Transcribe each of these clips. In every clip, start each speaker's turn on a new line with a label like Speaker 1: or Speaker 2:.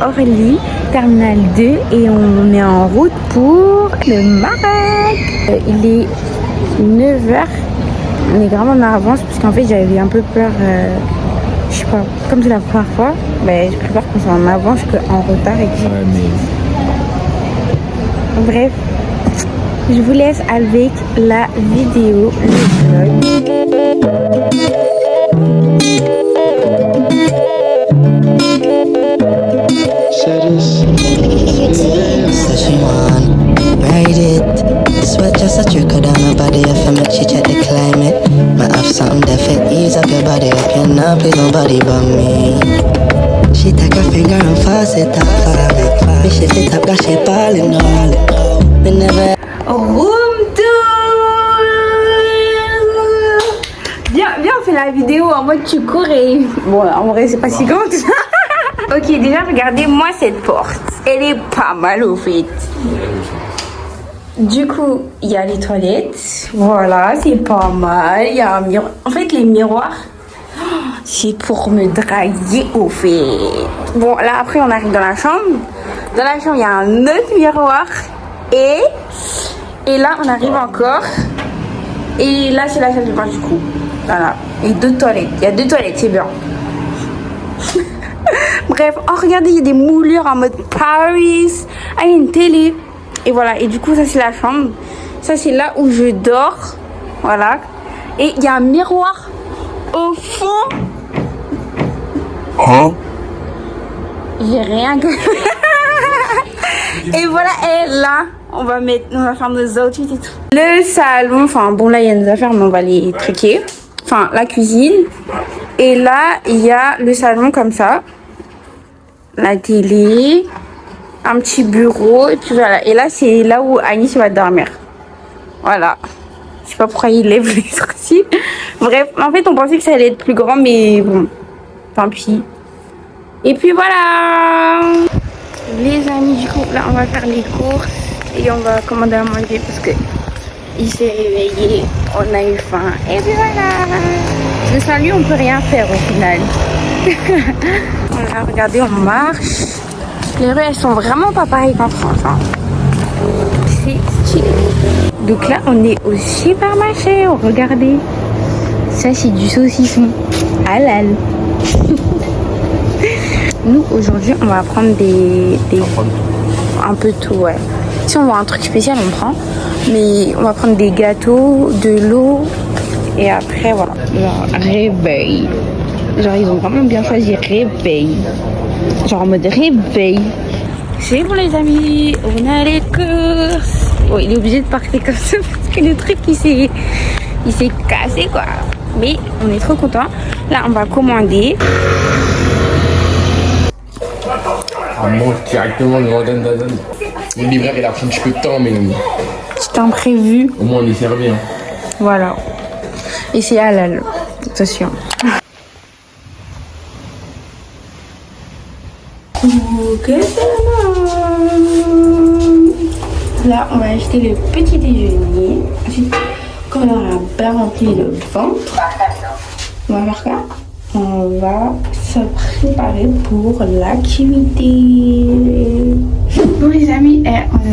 Speaker 1: Orly, terminal 2, et on est en route pour le Maroc. Il est 9h. On est vraiment en avance parce qu'en fait j'avais un peu peur, je sais pas, comme c'est la première fois, je préfère qu'on soit en avance qu'en retard et tout.
Speaker 2: Ouais, mais...
Speaker 1: Bref, je vous laisse avec la vidéo, le vlog.
Speaker 3: Said she want ride it. Sweat just a trickle down her body. If I make she check the climate, might have something that fit ease up your body. Up you not please nobody but me. She take her finger and force it up for me. Me shift it up, got she ballin' all. Me never.
Speaker 1: Room tour. Viens, on fait la vidéo en mode tu cours et... Bon, en vrai, c'est pas si grand. Ok, déjà, regardez-moi cette porte. Elle est pas mal au fait. Du coup, il y a les toilettes. Voilà, c'est pas mal. Il y a un miroir. En fait, les miroirs, c'est pour me draguer au fait. Bon, là, après, on arrive dans la chambre. Dans la chambre, il y a un autre miroir. Et là, on arrive encore. Et là, c'est la salle de bain du coup. Voilà. Et 2 toilettes. Il y a 2 toilettes, c'est bien. Bref, oh regardez, il y a des moulures en mode Paris. Ah, il y a une télé. Et voilà, et du coup, ça c'est la chambre. Ça c'est là où je dors. Voilà. Et il y a un miroir au fond.
Speaker 2: Hein?
Speaker 1: J'ai rien que... Et voilà, et là, on va faire nos outfits et tout. Le salon, enfin bon, là il y a nos affaires, mais on va les truquer. Enfin, la cuisine. Et là, il y a le salon comme ça. La télé, un petit bureau, et puis voilà. Et là, c'est là où Anis va dormir. Voilà. Je sais pas pourquoi il lève les sourcils. Bref, en fait, on pensait que ça allait être plus grand, mais bon, tant pis. Et puis voilà. Les amis, du coup, là, on va faire les courses et on va commander à manger parce que il s'est réveillé, on a eu faim. Et puis voilà. Mais sans lui, on peut rien faire au final. Voilà, regardez, on marche. Les rues, elles sont vraiment pas pareilles qu'en France. Hein. C'est stylé. Donc là, on est au supermarché. Oh, regardez. Ça, c'est du saucisson halal. Nous, aujourd'hui, on va prendre un peu tout, ouais. Si on voit un truc spécial, on prend. Mais on va prendre des gâteaux, de l'eau. Et après, voilà. Genre, réveil. Genre, ils ont vraiment bien choisi réveil. Genre, en mode réveil. C'est bon, les amis. On a les courses. Bon, il est obligé de partir comme ça parce que le truc, il s'est cassé, quoi. Mais on est trop contents. Là, on va commander.
Speaker 2: On mange directement devant Dan. Le libraire, il a pris un petit peu de temps, mais...
Speaker 1: Petit imprévu.
Speaker 2: Au moins, on est servi. Hein.
Speaker 1: Voilà. Et c'est halal. Attention. Ok, là, on va acheter le petit déjeuner. Ensuite, quand on aura bien rempli le ventre, on va faire quoi? On va se préparer pour l'activité. Bon les amis,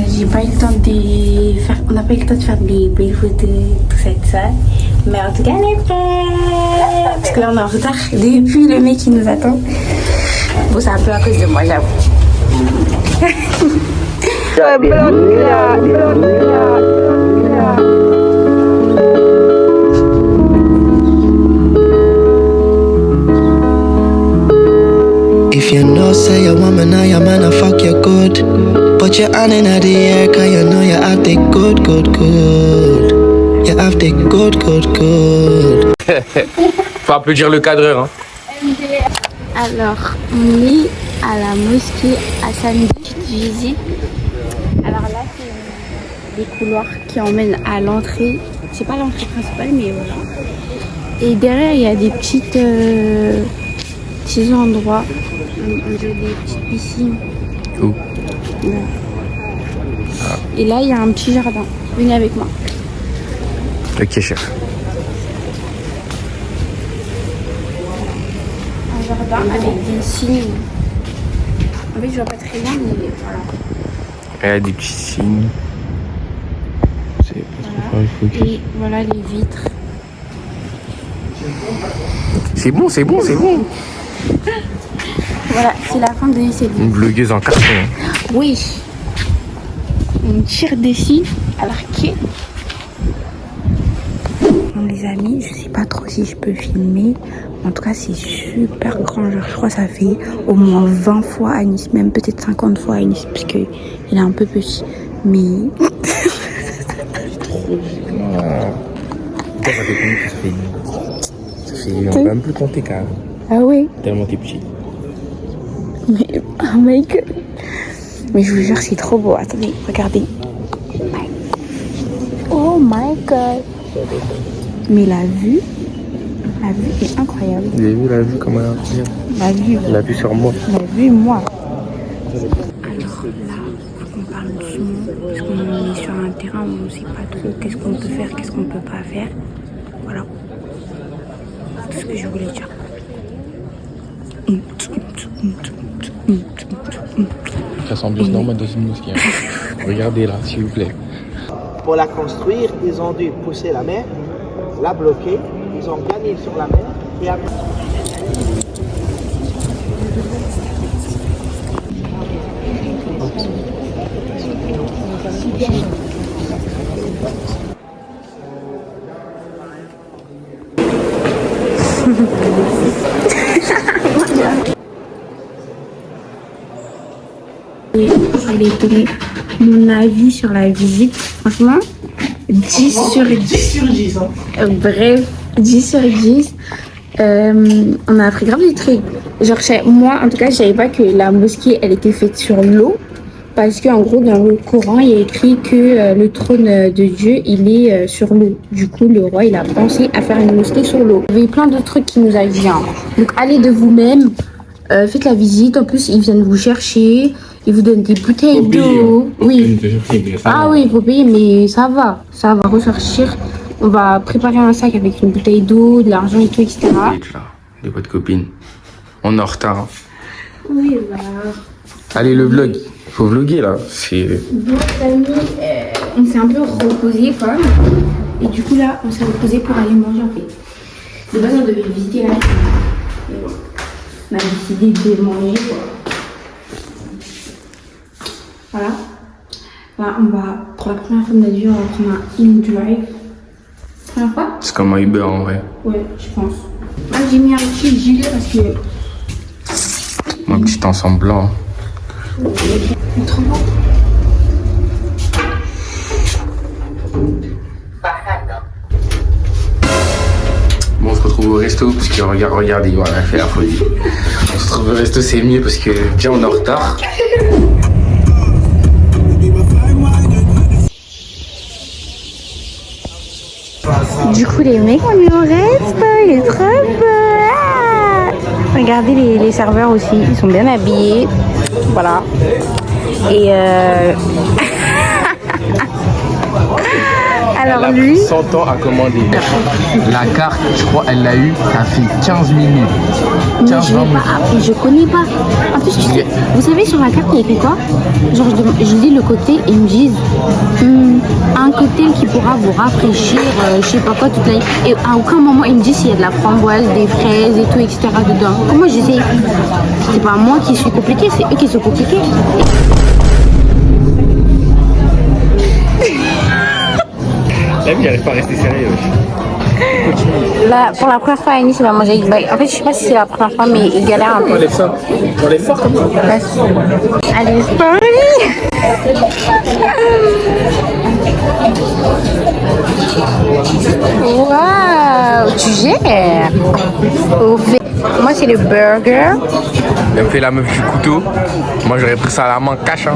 Speaker 1: j'ai pas eu le temps de faire, on n'a pas eu le temps de faire des belles photos, tout ça. Mais en tout cas, on est prêts. Parce que là, on est en retard depuis le mec qui nous attend. Bon, c'est un peu à cause de moi, j'avoue.
Speaker 3: If you know, say your woman or your man, I fuck you good. Put your hand in the air, cause you know you have the good. You have the good.
Speaker 2: Faut applaudir le cadreur, hein.
Speaker 1: Alors, on est à la mosquée Hassan, petite visite. Alors là, c'est des couloirs qui emmènent à l'entrée. C'est pas l'entrée principale, mais voilà. Et derrière, il y a des petits endroits. On dirait des petites piscines.
Speaker 2: Où?
Speaker 1: Là. Et là, il y a un petit jardin. Venez avec moi.
Speaker 2: Ok, chef.
Speaker 1: Un jardin avec des signes. En fait, je vois pas très bien, mais voilà.
Speaker 2: Il y a des petits signes. C'est pas trop fort, il faut que...
Speaker 1: Et voilà les vitres.
Speaker 2: C'est bon, c'est bon, c'est bon.
Speaker 1: Voilà, c'est la fin de cette vidéo.
Speaker 2: Une blogueuse en carton.
Speaker 1: Oui. On tire d'ici à l'arquet. Bon, les amis, je sais pas trop si je peux filmer. En tout cas, c'est super grand. Genre, je crois que ça fait au moins 20 fois à Nice, même peut-être 50 fois à Nice, parce qu'il est un peu petit. Mais.
Speaker 2: Ça fait combien que ça fait? Ça fait... On peut même plus compter quand même.
Speaker 1: Ah oui.
Speaker 2: Tellement t'es petit.
Speaker 1: Mais. Oh my god. Mais je vous jure, c'est trop beau. Attendez, regardez. Oh my god. Mais la vue est incroyable.
Speaker 2: Vous avez vu la vue comment elle est? La vue sur moi.
Speaker 1: La vue, moi. Alors là, faut qu'on parle doucement. Parce qu'on est sur un terrain où on ne sait pas trop qu'est-ce qu'on peut faire, qu'est-ce qu'on peut pas faire. Voilà. C'est tout ce que je voulais dire.
Speaker 2: Ça semble normal dans une mosquée. Regardez là, s'il vous plaît.
Speaker 4: Pour la construire, ils ont dû pousser la mer, la bloquer, ils ont gagné sur la mer et après...
Speaker 1: Et je voulais donner mon avis sur la visite. Franchement, 10 sur 10.
Speaker 4: 10 sur 10, hein.
Speaker 1: Bref, 10 sur 10. On a appris grave des trucs. Genre, moi, en tout cas, je savais pas que la mosquée, elle était faite sur l'eau. Parce qu'en gros, dans le Coran, il y a écrit que le trône de Dieu, il est sur l'eau. Du coup, le roi, il a pensé à faire une mosquée sur l'eau. Il y avait plein de trucs qui nous avaient dit. Donc, allez de vous-même, faites la visite. En plus, ils viennent vous chercher. Ils vous donnent des bouteilles d'eau. Oui. Ah oui, il faut payer, mais ça va. Ça va ressortir. On va préparer un sac avec une bouteille d'eau, de l'argent et tout, etc.
Speaker 2: De votre copine. On est en retard. Hein.
Speaker 1: Oui, bah...
Speaker 2: Allez, le vlog. Il faut vlogger là. C'est...
Speaker 1: Bon, les amis, on s'est un peu reposé quand même. Et du coup, là, on s'est reposé pour aller manger en fait. De base, on devait visiter la cuisine. Mais bon, on a décidé de manger quoi. Voilà. Là, on va, pour la première fois de notre vie, on va prendre un InDrive. Première fois?
Speaker 2: C'est comme un Uber en vrai.
Speaker 1: Ouais, je pense. Là, j'ai mis un petit gilet parce que...
Speaker 2: Un petit ensemble blanc.
Speaker 1: C'est trop beau.
Speaker 2: Bon, on se retrouve au resto parce que regardez, voilà, elle fait la folie. On se retrouve au resto, c'est mieux parce que déjà on est en retard.
Speaker 1: Du coup, les mecs, on est au resto, il est trop beau. Ah, regardez les serveurs aussi, ils sont bien habillés. Voilà. Et alors lui...
Speaker 2: 100 ans à commander. La carte, je crois, elle l'a eu, ça fait 15 minutes. 15 20 minutes.
Speaker 1: Je connais pas. En plus, vous savez, sur la carte, il y a écrit quoi? Genre, je lis le côté et ils me disent un cocktail qui pourra vous rafraîchir, je sais pas quoi, toute la nuit. Et à aucun moment, ils me disent s'il y a de la framboise, des fraises et tout, etc. dedans. Comment je sais? C'est pas moi qui suis compliquée, c'est eux qui sont compliqués.
Speaker 2: La vie, j'arrive pas à rester sérieux.
Speaker 1: Là, pour la première fois à Nice, il va manger. Bah, en fait, je sais pas si c'est la première fois, mais il galère un peu.
Speaker 2: On lève ça. On lève fort comme ça.
Speaker 1: Allez, c'est parti. Waouh, tu gères. Moi, c'est le burger.
Speaker 2: Elle me fait la meuf du couteau. Moi, j'aurais pris ça à la main cash. Hein.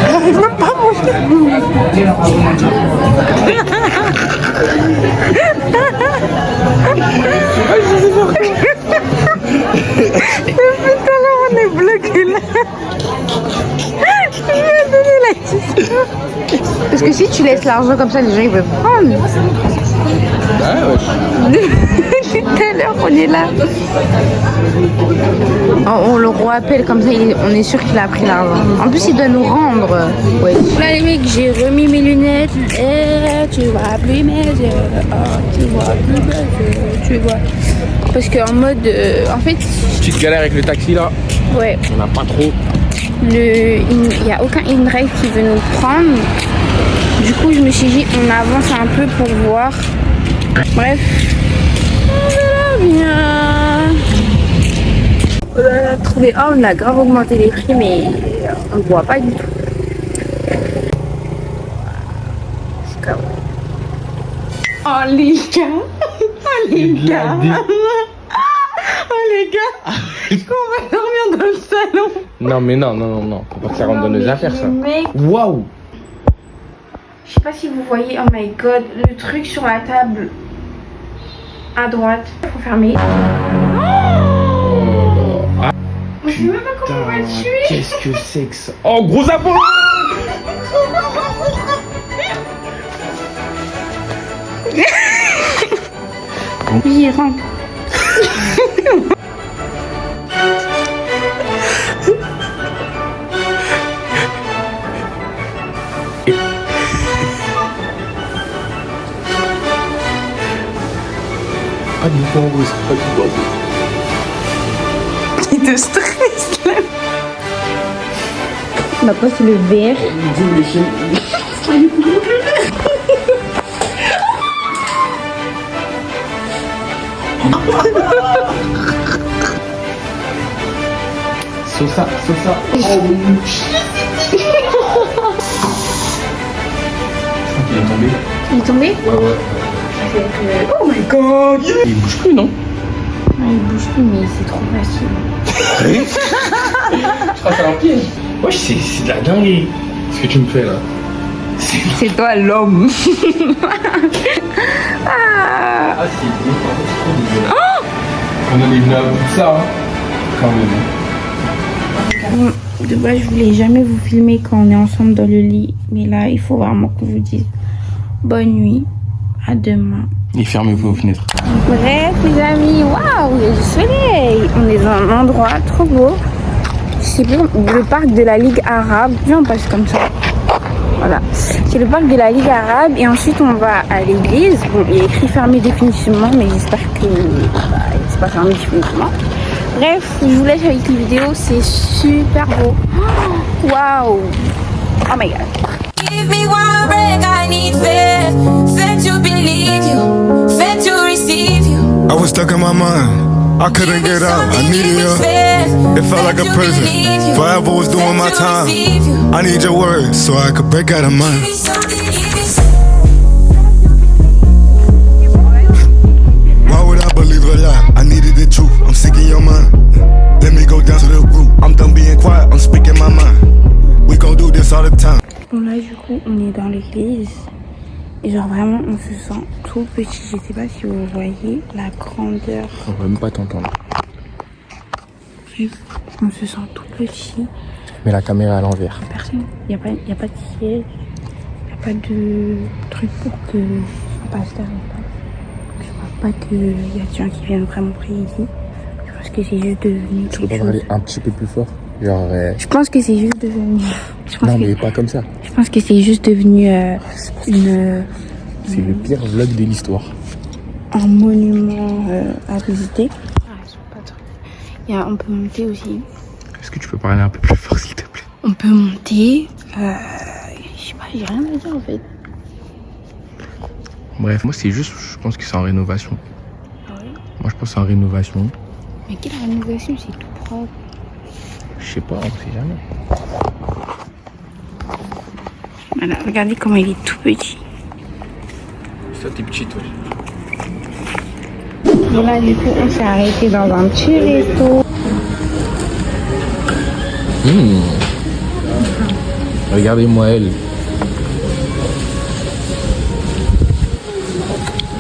Speaker 1: J'arrive même pas à manger. Depuis tout à l'heure, on est bloqué là. Je vais donner la question. Parce que si tu laisses l'argent comme ça, les gens ils veulent prendre.
Speaker 2: Ah ouais.
Speaker 1: Tout à l'heure, on est là. On le rappelle comme ça, on est sûr qu'il a pris l'argent. En plus, il doit nous rendre. Ouais. Là, les mecs, j'ai remis mes lunettes. Et tu vois plus mes yeux. Oh, tu vois plus mes yeux. Tu vois. Parce qu'en mode. En fait.
Speaker 2: Petite galère avec le taxi là.
Speaker 1: Ouais.
Speaker 2: On n'a pas trop.
Speaker 1: Il n'y a aucun in-ride qui veut nous prendre. Du coup, je me suis dit, on avance un peu pour voir. Bref. On verra bien. On a trouvé on a grave augmenté les prix, mais on ne voit pas du tout. Oh les gars. Oh les gars. Oh les gars. On va dormir dans le salon.
Speaker 2: Non mais non. Faut pas que ça rentre dans nos affaires ça.
Speaker 1: Mec,
Speaker 2: Waouh.
Speaker 1: je sais pas si vous voyez, oh my god, le truc sur la table à droite. Faut fermer. Je sais même pas comment on va le tuer.
Speaker 2: Qu'est-ce que c'est que ça? Oh gros apport.
Speaker 1: Oui, rentre.
Speaker 2: Pas du tout en gros, c'est pas du tout en gros.
Speaker 1: Il te stresse là. On va passer le verre.
Speaker 2: Sosa. Oh il est tombé.
Speaker 1: Il est tombé?
Speaker 2: Ouais.
Speaker 1: Oh my god.
Speaker 2: Il bouge plus non?
Speaker 1: Non, il bouge plus, mais c'est trop facile.
Speaker 2: Je crois que c'est un piège. Wesh, c'est de la dinguerie. Ce que tu me fais là.
Speaker 1: C'est toi l'homme.
Speaker 2: Ah c'est trop dégueulasse. On en est venu à bout de ça hein. Quand même.
Speaker 1: De base, je voulais jamais vous filmer quand on est ensemble dans le lit. Mais là, il faut vraiment qu'on vous dise bonne nuit. À demain.
Speaker 2: Et fermez vos fenêtres.
Speaker 1: Bref, les amis, waouh, il y a du soleil. On est dans un endroit trop beau. Je sais plus, le parc de la Ligue Arabe. Viens, on passe comme ça. Voilà. C'est le parc de la Ligue Arabe. Et ensuite, on va à l'église. Bon, il y a écrit fermé définitivement, mais j'espère que c'est pas fermé définitivement. Bref, je vous laisse avec les vidéos. C'est super beau. Waouh. Oh my god.
Speaker 5: Give me one break, I need faith. Faith to believe you, faith to receive you.
Speaker 6: I was stuck in my mind, I couldn't get out, I needed you. It felt like a prison, forever was doing my time. I need your words so I could break out of mine. Why would I believe a lie? I needed the truth, I'm seeking your mind. Let me go down to the root, I'm done being quiet, I'm speaking my mind. We gon' do this all the time.
Speaker 1: Bon là du coup on est dans l'église et genre vraiment on se sent tout petit. Je sais pas si vous voyez la grandeur.
Speaker 2: On va même pas t'entendre.
Speaker 1: Bref, on se sent tout petit.
Speaker 2: Mets la caméra à l'envers.
Speaker 1: Personne, y a pas de siège, y a pas de truc pour que un pasteur passe. Je pense pas qu'il y a des gens qui viennent vraiment prier ici. Je pense que c'est juste devenu
Speaker 2: Tu peux
Speaker 1: quelque
Speaker 2: pas parler
Speaker 1: chose.
Speaker 2: un petit peu plus fort? Genre.
Speaker 1: Je pense que c'est juste devenu.
Speaker 2: Non mais pas comme ça.
Speaker 1: Je pense que c'est juste devenu une.
Speaker 2: C'est le pire vlog de l'histoire.
Speaker 1: Un monument à visiter. On peut monter aussi.
Speaker 2: Est-ce que tu peux parler un peu plus fort s'il te plaît?
Speaker 1: On peut monter. Je sais pas, j'ai rien à dire en fait.
Speaker 2: Bref, moi c'est juste, je pense que c'est en rénovation.
Speaker 1: Ah ouais?
Speaker 2: Moi je pense que c'est en rénovation.
Speaker 1: Mais quelle rénovation, c'est tout propre.
Speaker 2: Je sais pas, on sait jamais.
Speaker 1: Voilà, regardez comment il est tout petit.
Speaker 2: Ça t'es petit toi.
Speaker 1: Et là du coup on s'est arrêté dans un petit resto.
Speaker 2: Regardez-moi elle.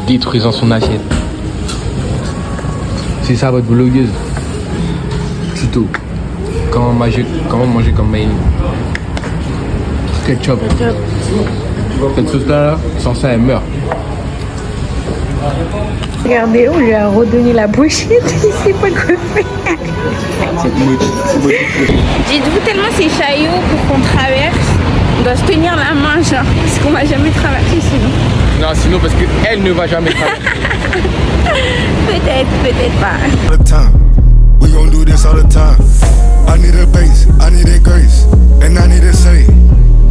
Speaker 2: Détruisant son assiette. C'est ça votre vlogueuse. Tuto. Comment manger comme Maïli. Ketchup. Cette sauce là, sans ça elle meurt.
Speaker 1: Regardez, on lui a redonné la pochette, il sait pas quoi faire. Dites-vous tellement c'est chaillot pour qu'on traverse, on doit se tenir la main genre, parce qu'on va jamais traverser sinon.
Speaker 2: Non, sinon parce qu'elle ne va jamais traverser.
Speaker 1: Peut-être pas.
Speaker 6: All the time. We gon' do this all the time. I need a bass, I need a grace, and I need a say.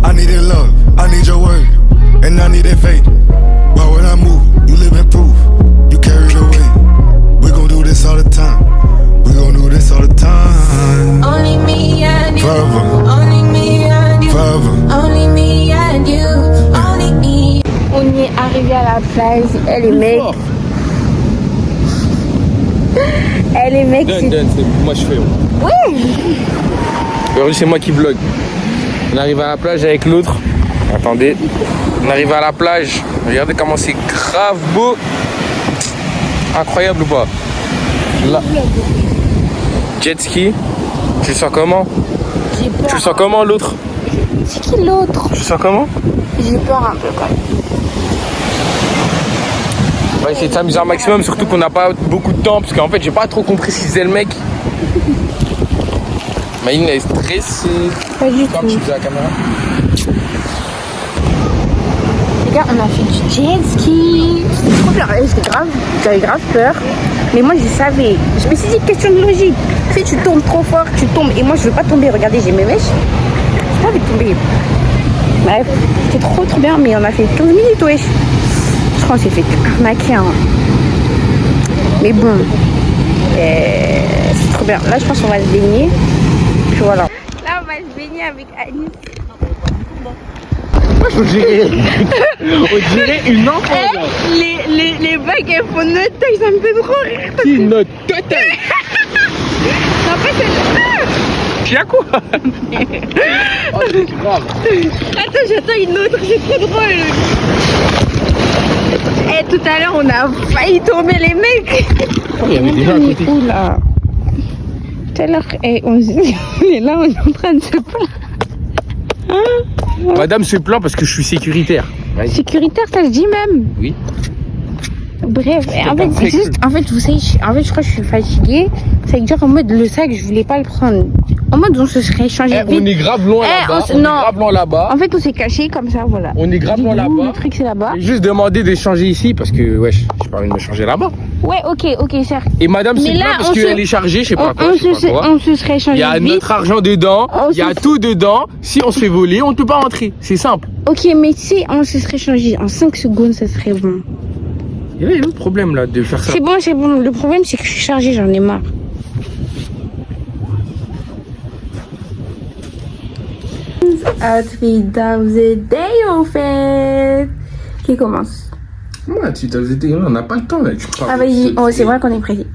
Speaker 6: I need a love, I need your word, and I need a faith. Why would I move? You live in proof. You carry the weight. We gon' do this all the time. We gon' do this all the time.
Speaker 5: Only me and you.
Speaker 6: Forever.
Speaker 5: Only me and you.
Speaker 6: Forever.
Speaker 5: Only me and you. Only me.
Speaker 1: On est arrivé à la plage, et les mecs. Et les mecs.
Speaker 2: Donne, c'est moi je fais.
Speaker 1: Oui.
Speaker 2: Aujourd'hui c'est moi qui vlog. On arrive à la plage avec l'autre. Attendez. On arrive à la plage. Regardez comment c'est grave beau. Incroyable ou pas? Là. Jet ski. Tu le sens comment?
Speaker 1: J'ai peur.
Speaker 2: Tu le sens comment l'autre?
Speaker 1: C'est qui l'autre?
Speaker 2: Tu le sens comment?
Speaker 1: J'ai peur un peu quand même.
Speaker 2: On va essayer de s'amuser un maximum, surtout qu'on n'a pas beaucoup de temps, parce qu'en fait j'ai pas trop compris ce qu'il faisait le mec. Maïne elle est stressée.
Speaker 1: Pas du
Speaker 2: Comme
Speaker 1: tout.
Speaker 2: tu faisais la caméra.
Speaker 1: Les gars, on a fait du jet ski. C'était trop bien. J'avais grave peur. Mais moi, je savais. Je me suis dit, question de logique. Si tu tombes trop fort, tu tombes. Et moi, je veux pas tomber. Regardez, j'ai mes mèches. J'ai pas envie de tomber. Bref, c'était trop bien. Mais on a fait 15 minutes, wesh. Je crois qu'on s'est fait arnaquer. Hein. Mais bon. C'est trop bien. Là, je pense qu'on va se baigner. Puis voilà. Là, on va se baigner avec Anis.
Speaker 2: On dirait une enfant.
Speaker 1: Les vagues elles font notre taille, ça me fait trop rire.
Speaker 2: Qui notre tête.
Speaker 1: En fait,
Speaker 2: Tu y a quoi? Oh, c'est grave.
Speaker 1: attends, j'attends une autre, c'est trop drôle. Et tout à l'heure, on a failli tomber les mecs.
Speaker 2: Oh, il y avait des gens à côté.
Speaker 1: Oula. Tout à l'heure, on est là, on est en train de se plaindre.
Speaker 2: Madame se plaint parce que je suis sécuritaire. Ouais.
Speaker 1: Sécuritaire, ça se dit même.
Speaker 2: Oui.
Speaker 1: Bref, en fait, c'est juste, vous savez, je crois que je suis fatiguée. C'est que genre en mode le sac, je voulais pas le prendre. En mode on se serait échangé vite.
Speaker 2: On est grave loin là-bas. On est grave loin là-bas.
Speaker 1: En fait, on s'est caché comme ça, voilà.
Speaker 2: On est grave loin là-bas.
Speaker 1: Le truc c'est là-bas.
Speaker 2: J'ai juste demandé d'échanger ici parce que wesh, j'ai pas envie de me changer là-bas.
Speaker 1: Ouais, ok, certes.
Speaker 2: Et madame se
Speaker 1: Mais là,
Speaker 2: plaint parce
Speaker 1: on
Speaker 2: qu'elle
Speaker 1: se-
Speaker 2: est chargée, je sais pas quoi.
Speaker 1: On se serait échangé
Speaker 2: Il y a
Speaker 1: vite.
Speaker 2: notre argent dedans,
Speaker 1: On
Speaker 2: il y a
Speaker 1: se-
Speaker 2: tout dedans. Si on se fait voler, on ne peut pas rentrer. C'est simple.
Speaker 1: Ok, mais si on se serait échangé en 5 secondes, ça serait bon.
Speaker 2: Il y a un autre problème là de faire ça.
Speaker 1: C'est bon. Le problème, c'est que je suis chargée, j'en ai marre. Outfit of the day, en fait. Qui commence?
Speaker 2: Ouais, on n'a pas le temps là. Tu parles.
Speaker 1: Ah, vas-y. Oh, c'est vrai qu'on est précis.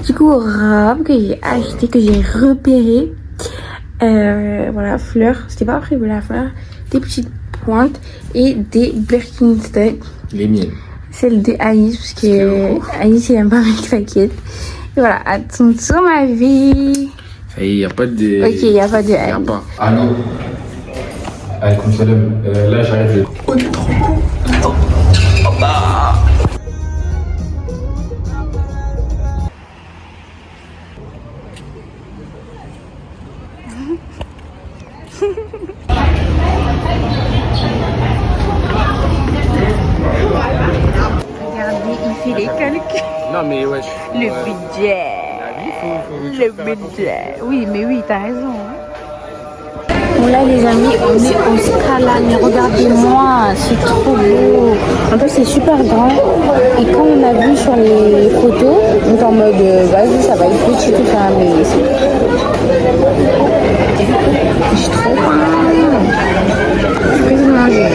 Speaker 1: Du coup, robe que j'ai acheté, que j'ai repéré. Voilà, fleurs. C'était pas prévu la fleur. Des petites pointes et des Birkenstock.
Speaker 2: Les miennes.
Speaker 1: Celle de Anis, parce que Anis, il aime pas mes claquettes. Et voilà, attention ma vie.
Speaker 2: Ça y est, il n'y a pas de.
Speaker 1: Ok, il n'y a pas de
Speaker 2: Il n'y a pas. Allô. Allez, comme ça, là j'arrête le. Oh, t'es trop beau. Attends.
Speaker 1: Regardez, il fait les calculs.
Speaker 2: Non, mais wesh.
Speaker 1: Le budget. Le budget. Oui, mais oui, t'as raison. Bon là les amis, on est en Scala, mais regardez-moi, c'est trop beau. En plus c'est super grand. Et quand on a vu sur les photos, on est en mode vas-y ça va être petit tout ça, mais c'est trop faim. Je vais manger.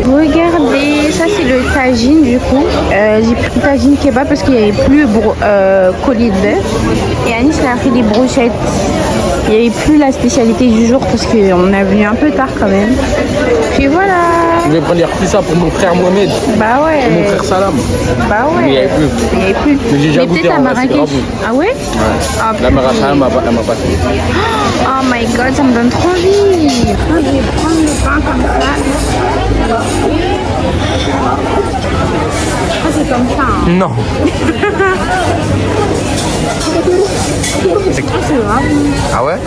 Speaker 1: Regardez, ça c'est le tagine du coup. J'ai pris le tagine kebab parce qu'il n'y avait plus collier de bœuf. Et Anis a pris des brochettes. Il n'y avait plus la spécialité du jour parce qu'on a venu un peu tard quand même. Puis voilà.
Speaker 2: Je vais prendre ça pour mon frère Mohamed
Speaker 1: Bah
Speaker 2: et mon
Speaker 1: ouais.
Speaker 2: frère Salam.
Speaker 1: Bah ouais.
Speaker 2: Mais il n'y avait plus.
Speaker 1: Il y avait plus.
Speaker 2: Mais j'ai déjà
Speaker 1: Mais
Speaker 2: goûté
Speaker 1: peut-être à
Speaker 2: en vrai, c'est
Speaker 1: Marrakech.
Speaker 2: grave bon.
Speaker 1: Ah ouais?
Speaker 2: Ouais.
Speaker 1: Ah,
Speaker 2: La mère
Speaker 1: purée.
Speaker 2: Salam, elle m'a pas fait.
Speaker 1: Oh my god, ça me donne trop envie. Je vais prendre le pain comme ça. Ah, c'est comme ça. Hein.
Speaker 2: Non.
Speaker 1: C'est grave.
Speaker 2: Ah ouais?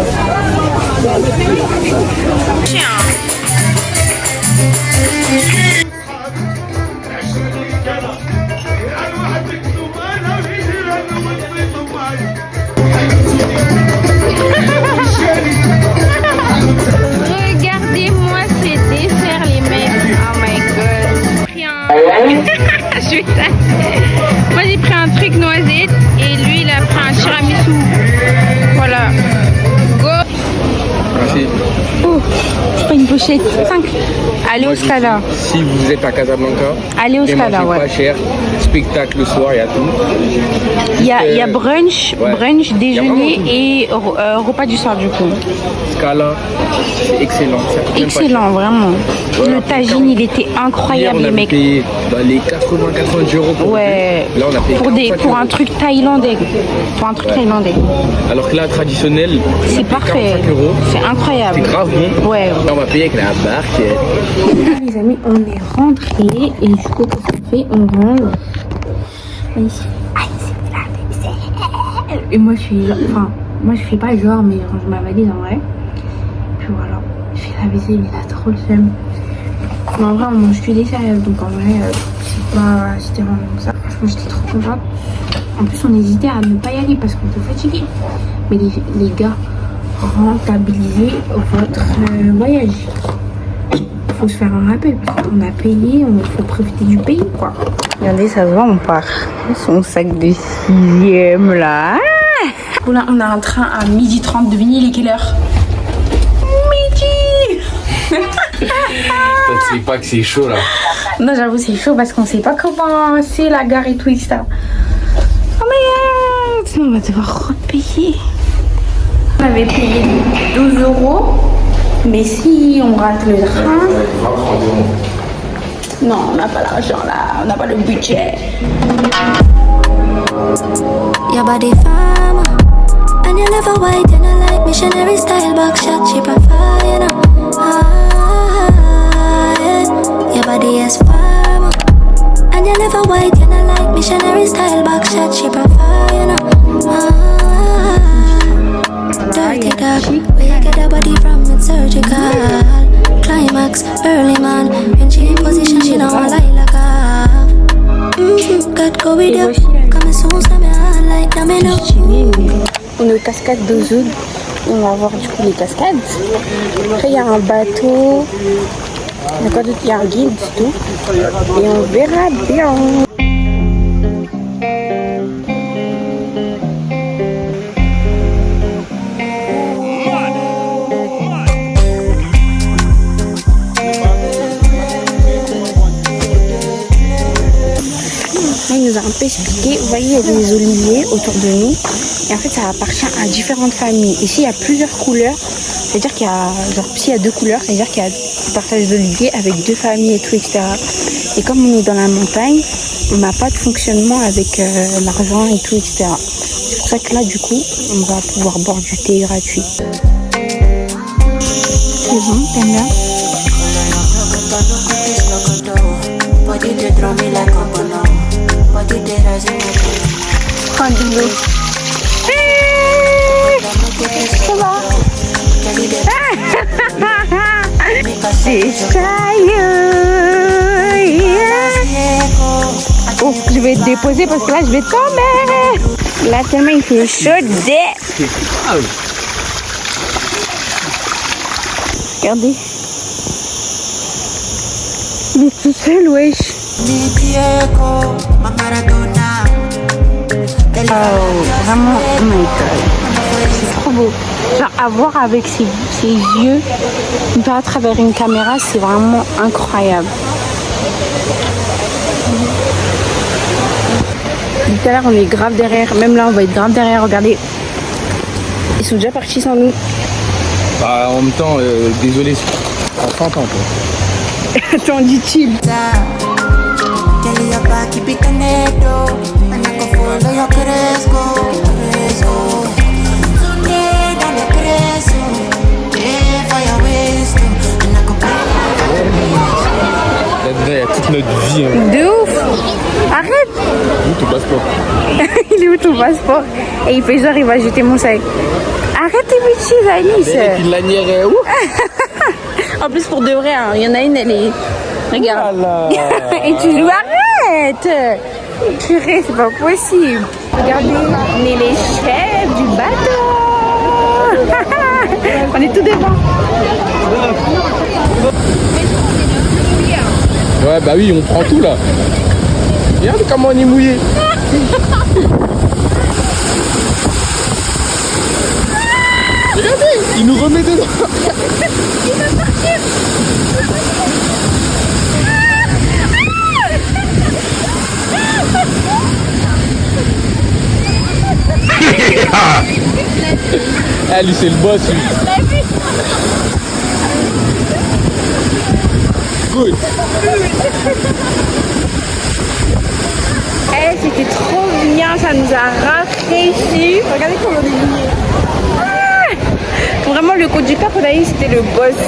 Speaker 1: Regardez-moi ces desserts, les mecs. Oh my god. Je suis Moi j'ai pris un truc noisette et lui il a pris un tiramisu. Voilà. Go.
Speaker 2: Merci.
Speaker 1: Oh, c'est pas une pochette. 5. Allez au Scala.
Speaker 2: Si vous êtes à Casablanca,
Speaker 1: Allez au
Speaker 2: et
Speaker 1: Scala,
Speaker 2: mangez
Speaker 1: ouais.
Speaker 2: pas cher, spectacle le soir, il y a tout.
Speaker 1: Il y a brunch,
Speaker 2: Ouais.
Speaker 1: brunch,
Speaker 2: Il y a
Speaker 1: déjeuner
Speaker 2: vraiment
Speaker 1: et repas du soir du coup.
Speaker 2: Scala, c'est excellent. Ça coûte même pas
Speaker 1: Excellent, vraiment.
Speaker 2: Voilà,
Speaker 1: Le tagine, il était
Speaker 2: cher.
Speaker 1: incroyable,
Speaker 2: Hier, on
Speaker 1: les
Speaker 2: avait
Speaker 1: mecs.
Speaker 2: payé dans les 80-90 euros pour
Speaker 1: Ouais.
Speaker 2: Là, on a payé
Speaker 1: Pour un
Speaker 2: 45 euros.
Speaker 1: truc thaïlandais. Pour un truc thaïlandais.
Speaker 2: Alors que là, traditionnel, on a
Speaker 1: C'est
Speaker 2: payé
Speaker 1: parfait.
Speaker 2: 45 euros.
Speaker 1: C'est incroyable.
Speaker 2: C'est grave bon.
Speaker 1: Ouais.
Speaker 2: Là, on va payer avec la barque.
Speaker 1: Les amis, on est rentrés et du coup, qu'est-ce qu'on fait? On range. Ici. Ah, ici, la vaisselle. Et moi, je suis genre, enfin, moi, je fais pas genre, mais je range ma valise en vrai. Puis voilà, je fais la vaisselle, il a trop le seum. Mais en vrai, on mange que des céréales, donc en vrai, c'était vraiment ça. Franchement, j'étais trop contente. En plus, on hésitait à ne pas y aller parce qu'on était fatigués. Mais les gars, rentabilisez votre voyage. Faut se faire un rappel parce qu'on a payé, il faut profiter du pays quoi. Regardez, ça va, on part. Son sac de 6e là. Là, on a un train à 12h30. Devinez, il est quelle heure? Midi.
Speaker 2: C'est pas que c'est chaud là.
Speaker 1: Non, j'avoue, c'est chaud parce qu'on sait pas comment c'est la gare et tout, etc. Oh my god, sinon on va devoir repayer. On avait payé 12 euros, mais si on rate le train. Non, on n'a pas l'argent là, on n'a pas le budget.
Speaker 7: Your body firm, and you never white, and I like missionary style back shot, cheap and fire, you know. Yeah. Your body is firm, and you never white, and I like missionary style back shot, cheap and fire, you know. Dirty dog, where you get that body from? It's surgical. Climax, early man, when she in position, she know I like her. God go with you, come soon, snap me hand like domino.
Speaker 1: On est aux cascades d'Ozoud. On va voir du coup les cascades. Après il y a un bateau. Il y a quoi d'autre? Il y a un guide, c'est tout. Et on verra bien. Là, il nous a un peu expliqué. Vous voyez, il y a des oliviers autour de nous. Et en fait, ça appartient à différentes familles. Et s'il y a plusieurs couleurs, c'est-à-dire qu'il y a, genre, s'il y a 2 couleurs, c'est-à-dire qu'il y a un partage d'oliviers avec 2 familles et tout, etc. Et comme on est dans la montagne, on n'a pas de fonctionnement avec l'argent et tout, etc. C'est pour ça que là, du coup, on va pouvoir boire du thé gratuit. C'est bon, t'aimes bien? Prends de l'eau. Ça va? C'est sérieux. Oh, je vais te déposer parce que là, je vais tomber. Là, tellement il fait chaud. Regardez. Il est tout seul, wesh. Oh, vraiment, oh my god. C'est trop beau. Genre, à voir avec ses yeux, à travers une caméra, c'est vraiment incroyable. Tout à l'heure, on est grave derrière. Même là, on va être grave derrière. Regardez. Ils sont déjà partis sans nous.
Speaker 2: Bah, en même temps, désolé, on s'entend quoi.
Speaker 1: Attends, dit-il.
Speaker 2: Là-dedans, il y a toute notre vie. Hein.
Speaker 1: De ouf. Arrête.
Speaker 2: Où ton passeport?
Speaker 1: Il est où ton passeport? Et il fait genre, il va jeter mon sac. Arrête tes bêtises, Alice.
Speaker 2: Et puis l'anière est où?
Speaker 1: En plus, pour de vrai, hein, il y en a une, elle est... Regarde.
Speaker 2: Voilà.
Speaker 1: Et tu nous arrêtes. Purée, c'est pas possible. Regardez, on est les chefs du bateau. On est tout devant.
Speaker 2: Ouais, bah oui, on prend tout là. Regarde comment on est mouillé. Regardez, il nous remet dedans.
Speaker 1: Il va partir.
Speaker 2: Ah, lui, c'est le boss, lui. Good.
Speaker 1: Eh, c'était trop bien, ça nous a rafraîchi. Regardez comment on est mouillé. Vraiment, le conducteur qu'on a eu, c'était le boss.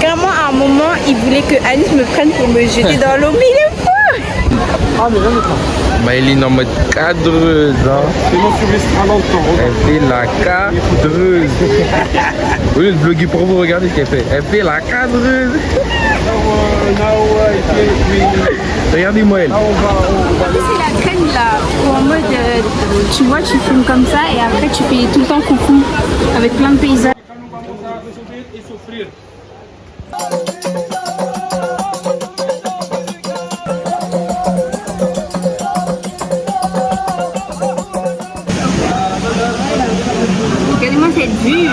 Speaker 1: Carrément, à un moment, il voulait que Alice me prenne pour me jeter dans l'eau. Mais il est fou.
Speaker 2: Maëline en mode cadreuse. Hein. Elle fait la cadreuse. Au lieu de bloguer pour vous, regardez ce qu'elle fait. Elle fait la cadreuse. Regardez-moi elle.
Speaker 1: C'est la crème là, où en mode, tu vois, tu filmes comme ça et après tu fais tout le temps coucou avec plein de paysages. Regardez-moi cette vue.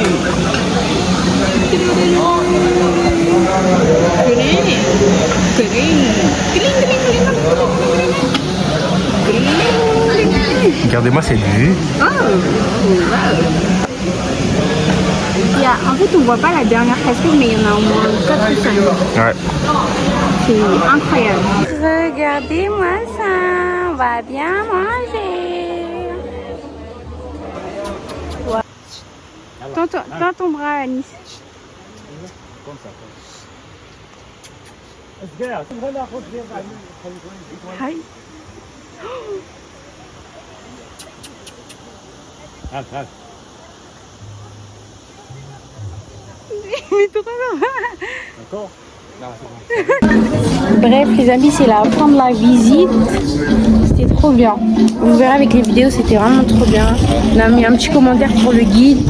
Speaker 2: Regardez-moi cette vue.
Speaker 1: En fait, on voit pas la dernière cascade, mais il y en a au moins 4 ou 5.
Speaker 2: Ouais.
Speaker 1: C'est incroyable. Regardez-moi ça, on va bien manger. Ouais. Tends ton bras, Anis. Aïe. Mais trop bien. D'accord. Bref les amis, c'est la fin de la visite. C'était trop bien. Vous verrez avec les vidéos, c'était vraiment trop bien. On a mis un petit commentaire pour le guide.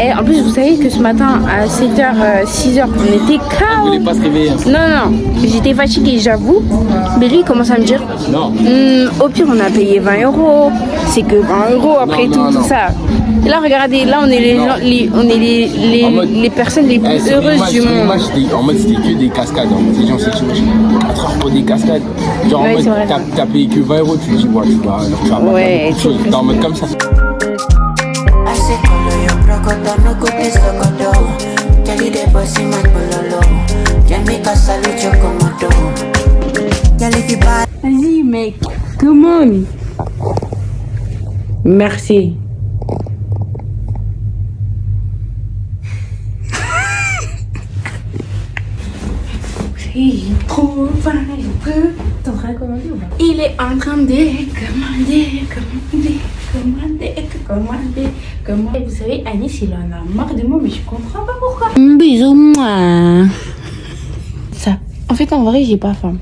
Speaker 1: Et en plus, vous savez que ce matin à 7h, 6h, on était KO.
Speaker 2: Vous voulez pas se réveiller?
Speaker 1: Non, j'étais fatiguée, j'avoue. Mais lui, il commence à me dire
Speaker 2: Non.
Speaker 1: Au pire, on a payé 20 €. C'est que 20 € après tout ça. Et là, regardez, là, on est les personnes les plus heureuses du monde.
Speaker 2: En mode, c'était que des cascades. Les gens, c'est 4 heures pour des cascades. Genre, en mode, t'as payé que 20 €, tu te dis, ouais, tu vas
Speaker 1: ouais,
Speaker 2: beaucoup de choses. T'es en mode comme ça.
Speaker 1: Vas-y, mec, come on. Merci. Il est trop fin, il peut. T'es en train de commander ou pas? Il est en train de commander. Vous savez, Anis, il en a marre de moi, mais je comprends pas pourquoi. Bisous, moi. Ça. En fait, en vrai, j'ai pas faim.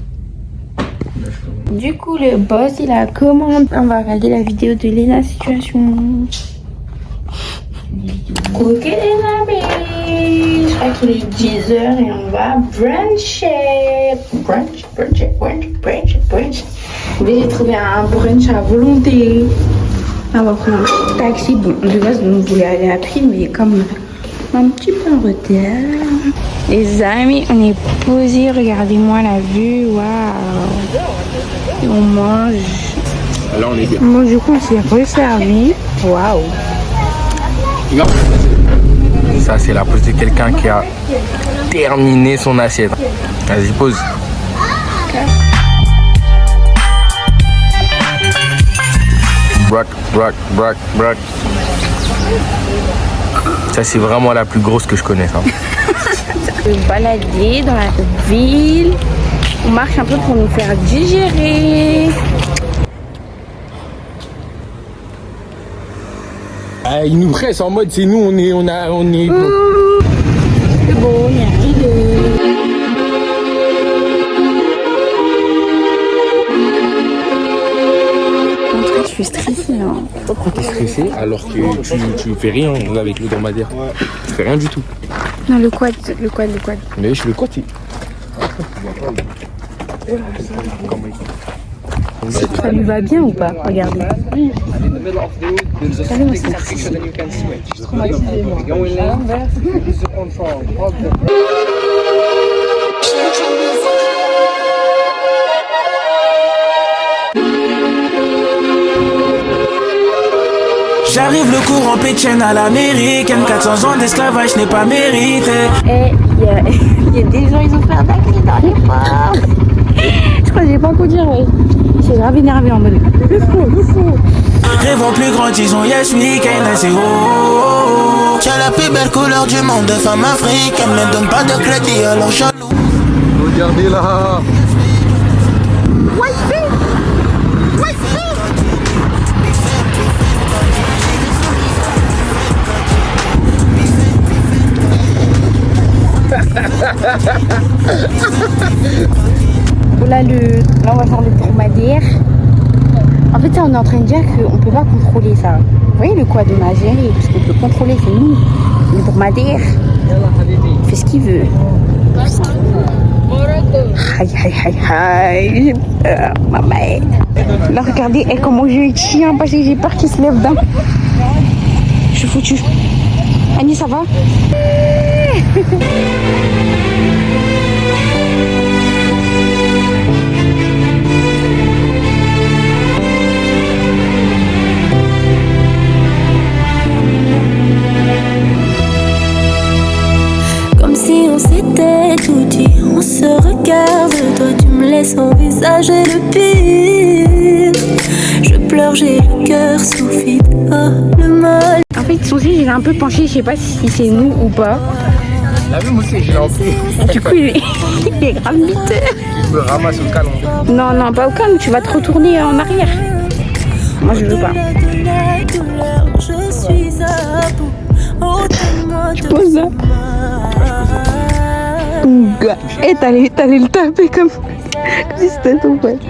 Speaker 1: Du coup, le boss, il a commandé. On va regarder la vidéo de Lena Situation. Ok, les amis. Je crois qu'il est 10h et on va bruncher. Brunch. J'ai trouvé un brunch à volonté. On va prendre un petit taxi. Bon, de base, on voulait aller à pied, mais comme un petit peu en retard. Les amis, on est posés. Regardez-moi la vue. Waouh. Et on mange.
Speaker 2: Là, on est bien.
Speaker 1: Bon, du coup, on s'est resservi. Waouh.
Speaker 2: Ça, c'est la pose de quelqu'un qui a terminer son assiette. Vas-y, pose. Brack. Ça, c'est vraiment la plus grosse que je connaisse. Hein.
Speaker 1: On va se balader dans la ville. On marche un peu pour nous faire digérer.
Speaker 2: Ah, il nous presse en mode c'est nous, on est.
Speaker 1: C'est bon, on est arrivé. Je suis stressée. Hein.
Speaker 2: Pourquoi t'es stressé alors que tu fais rien avec le dromadaire? Tu fais rien du tout.
Speaker 1: Non, le quad.
Speaker 2: Mais je le quad,
Speaker 1: Ça lui va bien ou pas? Regardez. Regardez-moi ça.
Speaker 8: J'arrive le courant pétienne à l'américaine. 400 ans d'esclavage n'est pas mérité.
Speaker 1: Et il y a des gens, ils ont fait un accident dans les portes. Je crois que j'ai pas encore dire, ouais. C'est grave énervé en mode. Le fou.
Speaker 8: Rêvons plus grand, disons yes weekend, c'est oh. Tu as la plus belle couleur du monde, de femme africaine. Ne donne pas de crédit, alors jaloux.
Speaker 2: Regardez là.
Speaker 1: Là, on va faire le dromadaire. En fait, ça, on est en train de dire qu'on peut pas contrôler ça. Vous voyez le quad, on a géré. Parce qu'on peut contrôler, c'est nous. Le dromadaire, il fait ce qu'il veut. Aïe. J'ai peur, maman. Là, regardez comment je vais chien parce que j'ai peur qu'il se lève d'un. Je suis foutue. Annie, ça va?
Speaker 7: Comme si on s'était tout dit, on se regarde. Toi tu me laisses envisager le pire. Je pleure, j'ai le cœur sous vide, oh le mal.
Speaker 1: En fait, son siège il est un peu penché, je sais pas si c'est nous ou pas.
Speaker 2: La même aussi, j'ai lancé.
Speaker 1: Du coup, il est grave vite.
Speaker 2: Je me ramasse au calme.
Speaker 1: Non, pas au calme, tu vas te retourner en arrière. Moi, je veux pas.
Speaker 7: Je suis à bout. Oh, donne-moi
Speaker 1: Tu poses ça. Et t'allais le taper comme si c'était ton pote.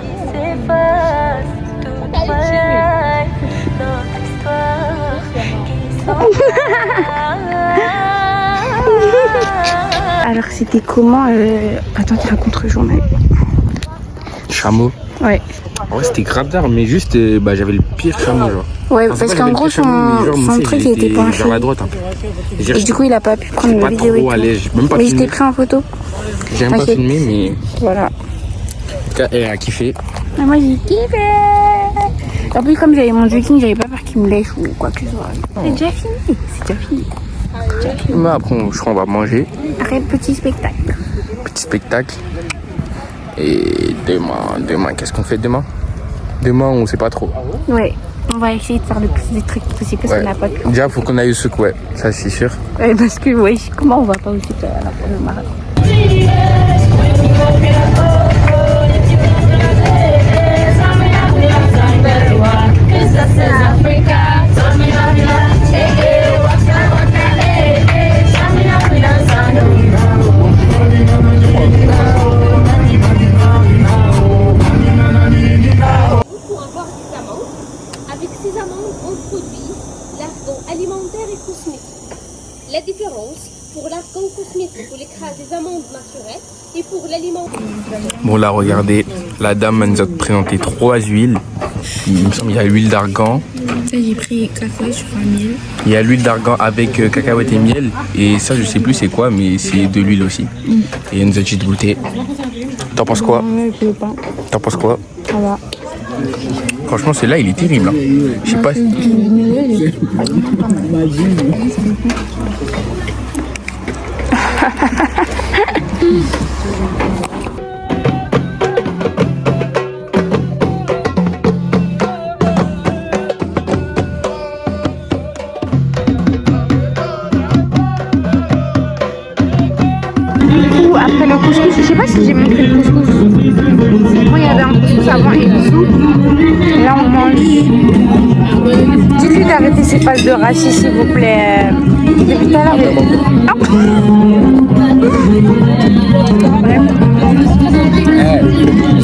Speaker 1: Alors c'était comment Attends, tu racontes le journal.
Speaker 2: Chameau.
Speaker 1: Ouais.
Speaker 2: En vrai, c'était grave d'art, mais juste, j'avais le pire chameau, genre.
Speaker 1: Ouais,
Speaker 2: Enfin,
Speaker 1: parce
Speaker 2: pas
Speaker 1: qu'en
Speaker 2: j'avais
Speaker 1: gros,
Speaker 2: le pire chameau, mais genre, mon
Speaker 1: son
Speaker 2: siège,
Speaker 1: truc il était penché.
Speaker 2: vers la droite un peu.
Speaker 1: Et du coup, il a pas pu prendre
Speaker 2: pas
Speaker 1: la vidéo.
Speaker 2: trop à l'aise, j'ai même pas
Speaker 1: Mais je
Speaker 2: filmé.
Speaker 1: t'ai pris en photo.
Speaker 2: J'ai même pas
Speaker 1: Ok.
Speaker 2: filmé, mais
Speaker 1: Voilà.
Speaker 2: en tout cas, elle a kiffé.
Speaker 1: Et moi, j'ai kiffé. En plus, comme j'avais mon jogging, j'avais pas peur qu'il me lèche ou quoi que ce soit. C'est déjà fini.
Speaker 2: Mais après, je crois qu'on va manger.
Speaker 1: Arrête, petit spectacle.
Speaker 2: Petit spectacle. Et demain, qu'est-ce qu'on fait demain? Demain, on sait pas trop.
Speaker 1: Ouais. On va essayer de faire le plus de trucs possible parce qu'on n'a pas de plan.
Speaker 2: Déjà, faut qu'on aille au souk, ouais, ça c'est sûr.
Speaker 1: Ouais, parce que, ouais, comment on va pas aussi faire le marathon?
Speaker 9: Avec ces amandes, on produit l'argan alimentaire et cosmétique. La différence pour l'argan cosmétique, pour l'écrase des amandes naturelles et pour l'alimentaire.
Speaker 2: Bon là, regardez, la dame elle nous a présenté 3 huiles. Il me semble qu'il y a l'huile d'argan.
Speaker 1: Ça, j'ai pris café, je crois, miel.
Speaker 2: Il y a l'huile d'argan avec cacahuètes et miel. Et ça, je sais plus c'est quoi, mais c'est de l'huile aussi. Et elle nous a dit de goûter. T'en penses quoi?
Speaker 1: Ouais, je veux pas.
Speaker 2: T'en penses quoi?
Speaker 1: Ça va.
Speaker 2: Franchement, celui-là, il est terrible. Hein. Je sais pas.
Speaker 1: Après le couscous, je sais pas si j'ai montré le couscous. Moi, il y avait un couscous avant et une soupe. Là, on mange. Dites-lui d'arrêter ses phases de rachis, s'il vous plaît. Depuis tout à l'heure.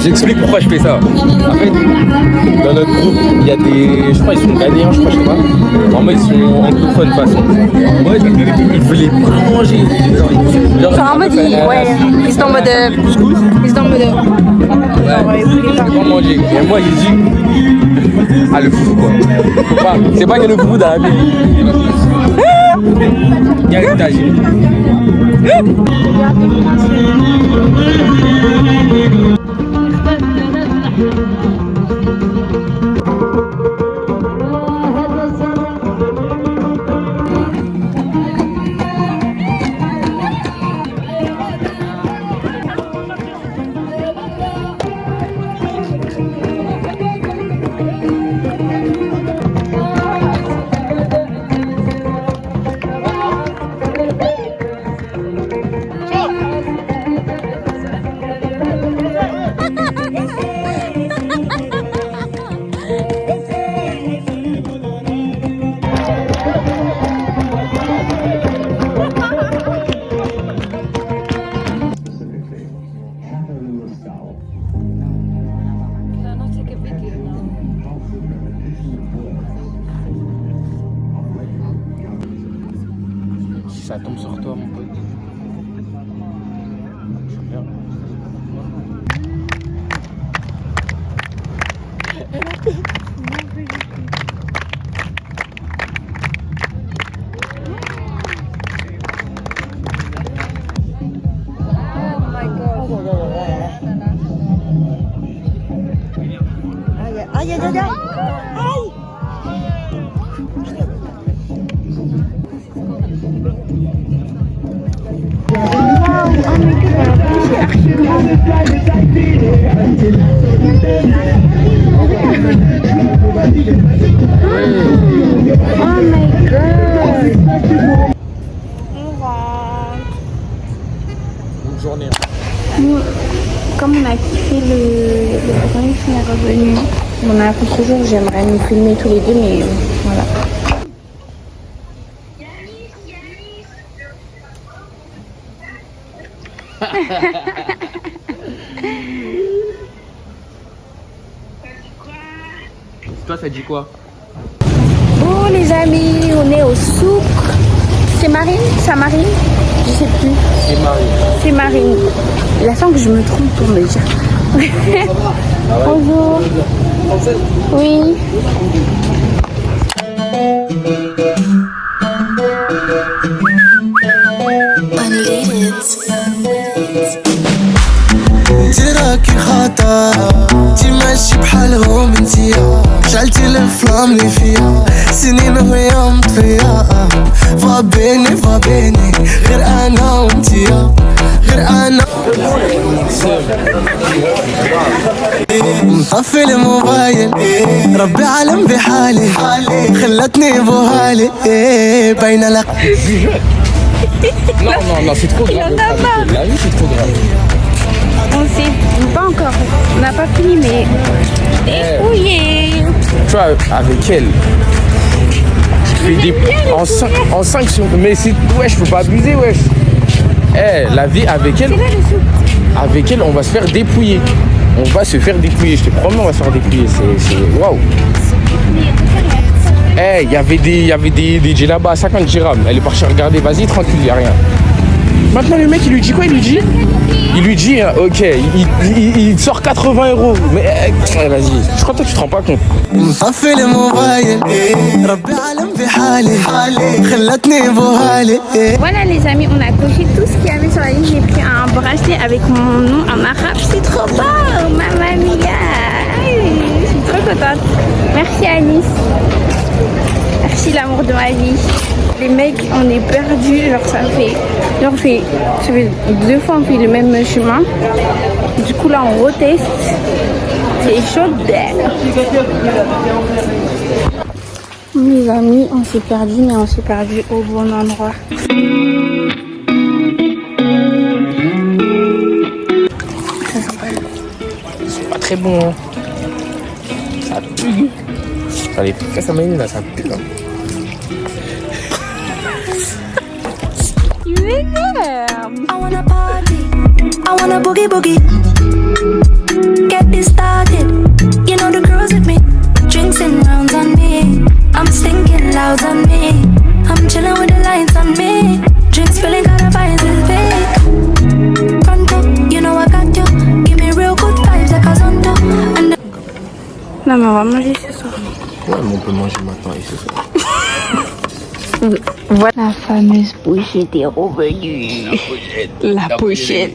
Speaker 2: J'explique pourquoi je fais ça. En fait, dans notre groupe, il y a des. Je crois qu'ils sont ghanéens, je crois, je sais pas. Normalement, ils sont anglophones de toute façon. Moi, ils voulaient pas manger.
Speaker 1: Genre en mode, ils sont en mode. Ils sont en mode.
Speaker 2: Ouais, ils voulaient pas manger. Et moi, j'ai dit. Ah, le foufou, quoi. C'est pas qu'il y a le foufou dans la vie. Il y a l'étage. Ça tombe sur toi, mon pote.
Speaker 10: Aïe, aïe, aïe, aïe.
Speaker 1: Oh my god.
Speaker 2: Bonne journée.
Speaker 1: Nous, comme on a kiffé le premier film est revenu, on a appris ce jour, j'aimerais nous filmer tous les deux, mais voilà.
Speaker 2: Toi, ça dit quoi?
Speaker 1: Bon les amis, on est au souk. C'est Marine? C'est Marine? Je sais plus.
Speaker 2: C'est Marine.
Speaker 1: C'est Marine. Il a sent que je me trompe pour me dire. Bonjour. Oui.
Speaker 8: تراكي خطا تمشي بحالهم انتيا شعلتي الافلام اللي فيها سنين وهي مطفية فابيني غير انا وانتيا غير انا مطفي الموبايل ربي عالم بحالي خلتني بوهالي باينة لك.
Speaker 2: Non, c'est trop grave. La vie, c'est trop grave.
Speaker 1: On sait pas encore. On n'a pas fini, mais débrouillé.
Speaker 2: Tu vois, avec elle, en 5 secondes. Mais c'est. Ouais, je peux pas abuser, wesh. Eh, la vie avec elle, on va se faire dépouiller. On va se faire dépouiller, je te promets, on va se faire dépouiller. C'est. Waouh! Eh, il y avait des djellabas à 50 dirhams. Elle est partie regarder, vas-y, tranquille, y a rien. Maintenant, le mec, il lui dit quoi? Il lui dit, ok, il sort 80 €. Mais vas-y, je crois que toi, tu te rends pas compte.
Speaker 1: Voilà les amis, on a coché tout ce qu'il y avait sur la liste. J'ai pris un bracelet avec mon nom en arabe. C'est trop beau, mamma mia. Je suis trop contente. Merci Anis. Merci l'amour de ma vie. Les mecs, on est perdus. Genre, ça fait 2 fois on fait le même chemin. Du coup, là, on reteste. C'est chaud d'air. Mes amis, on s'est perdu, mais on s'est perdu au bon endroit.
Speaker 2: C'est pas très bon. Hein. Ça pue. Ça les fait ça là, ça pue. Hein.
Speaker 1: Il m'énerve.
Speaker 7: I wanna party, I wanna boogie boogie. Get this started, you know the girls with me. Drinks and rounds on me, I'm stinking loud on me. I'm chilling with the lights on me. Drinks spilling, gotta find this big. Pronto, you know I got you. Give me real good vibes like a zondo.
Speaker 1: Non mais on va manger ce soir.
Speaker 2: Ouais, mais on peut manger maintenant et ce soir.
Speaker 1: Voilà la fameuse pochette est revenue. La pochette.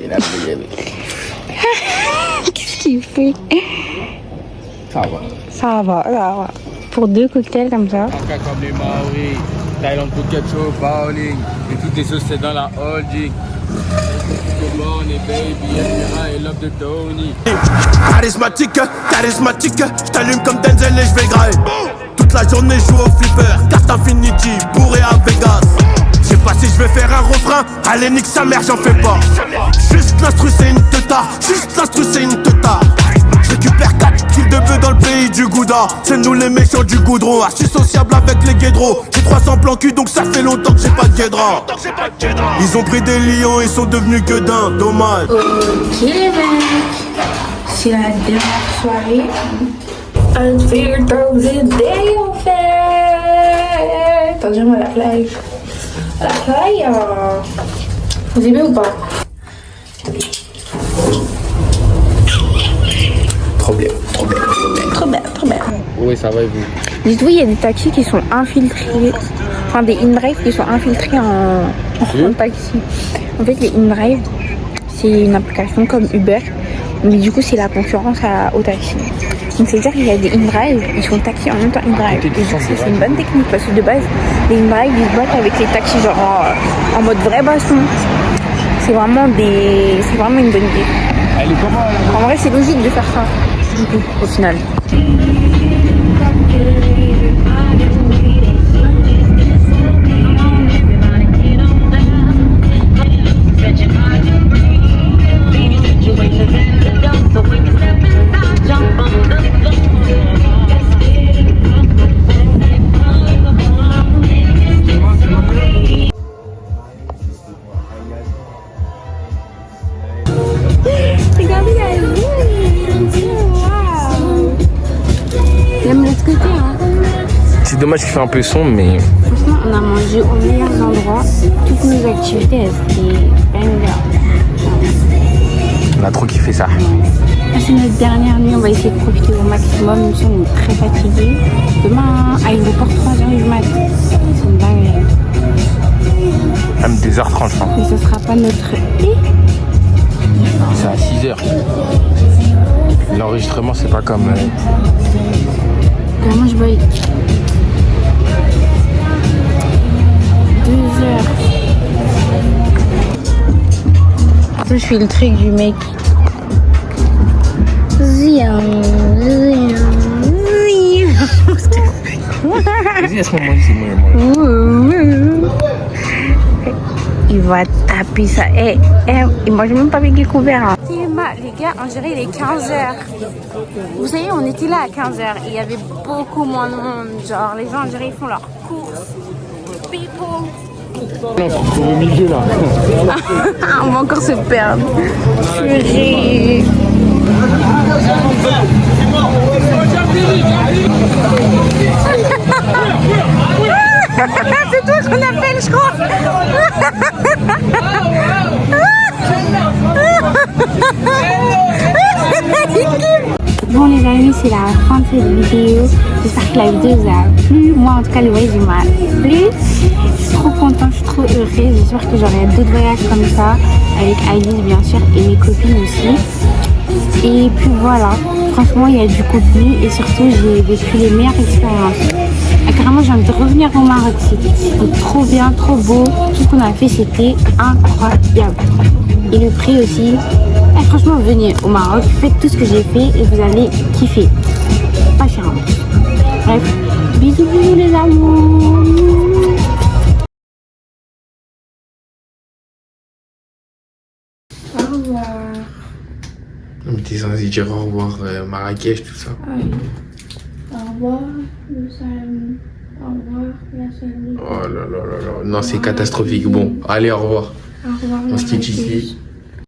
Speaker 1: Qu'est-ce qu'il fait?
Speaker 2: Ça va.
Speaker 1: Ça va, ça va. Pour 2 cocktails comme ça.
Speaker 2: Après comme les Maoris, Thaïlande pour ketchup, bowling, et toutes les sauces c'est dans la holding. Good morning baby, I love the Tony.
Speaker 10: Charismatique, j't'allume comme Denzel et j'vais grailler. Toute la journée je joue au flipper, carte Infinity, bourré à Vegas. J'ai pas si j'vais faire un refrain, allez nique sa mère j'en fais pas. Juste l'instru c'est une teuta, J'récupère 4 kills de bœuf dans le pays du Gouda. C'est nous les méchants du goudron, archi sociable avec les guédros. J'ai 300 plans cul donc ça fait longtemps que j'ai pas de guédra. Ils ont pris des lions et sont devenus gueudins, dommage.
Speaker 1: Ok les mecs, c'est la dernière soirée. Unfigured Thursday on fait. Attention à la plage. À la plage. Vous aimez ou pas?
Speaker 2: Trop bien.
Speaker 1: Trop bien.
Speaker 2: Oui, ça va et vous?
Speaker 1: Dites-vous, il y a des taxis qui sont infiltrés, enfin des in-drive qui sont infiltrés en taxi. En fait, les in-drive, c'est une application comme Uber, mais du coup, c'est la concurrence au taxi. Donc, c'est-à-dire qu'il y a des in-drive, ils font taxi en même temps in-drive. Et du coup, c'est une bonne technique parce que de base, les in-drive, ils se battent avec les taxis genre en mode vrai baston. C'est vraiment une bonne idée.
Speaker 2: Elle est comment là?
Speaker 1: En vrai, c'est logique de faire ça, du coup, au final.
Speaker 2: C'est dommage qu'il fait un peu sombre, mais...
Speaker 1: Franchement, on a mangé aux meilleurs endroits. Toutes nos activités, elles étaient banger.
Speaker 2: On a trop kiffé ça.
Speaker 1: C'est notre dernière nuit, on va essayer de profiter au maximum. Nous sommes très fatigués. Demain, aéroport 3h du mat. C'est une dinguerie.
Speaker 2: Même 2h30, je pense.
Speaker 1: Mais ce sera pas notre...
Speaker 2: C'est à 6h. L'enregistrement, c'est pas comme...
Speaker 1: Vraiment, je bois. 2 heures. Je suis le truc du mec.
Speaker 2: Vas-y, à ce moment-là, c'est moi.
Speaker 1: Il va taper ça. Il mange même pas avec les couverts. Hein. Les gars, on dirait il est 15h. Vous savez, on était là à 15h. Il y avait beaucoup moins de monde. Genre, les gens, on dirait, ils font leurs courses. People.
Speaker 2: Non, c'est au milieu là.
Speaker 1: On va encore se perdre. Purée. C'est toi qu'on appelle, je crois. Bon les amis, c'est la fin de cette vidéo. J'espère que la vidéo vous a plu. Moi en tout cas le voyage m'a plu. Je suis trop contente, je suis trop heureuse. J'espère que j'aurai d'autres voyages comme ça avec Alice bien sûr et mes copines aussi. Et puis voilà, franchement il y a du contenu et surtout j'ai vécu les meilleures expériences. À carrément, j'ai envie de revenir au Maroc. C'était trop bien, trop beau. Tout ce qu'on a fait, c'était incroyable. Et le prix aussi. Et franchement, venez au Maroc, faites tout ce que j'ai fait et vous allez kiffer. Pas cher. Bref, bisous, bisous les amours. Au revoir.
Speaker 2: Mais t'es censé dire au revoir Marrakech, tout ça.
Speaker 1: Oui. Au revoir, le salon. Au revoir, la salle.
Speaker 2: Oh là là là là. Non, c'est catastrophique. Bon, allez, au revoir.
Speaker 1: Au revoir,
Speaker 2: On se quitte
Speaker 1: Marrakech.
Speaker 2: ici.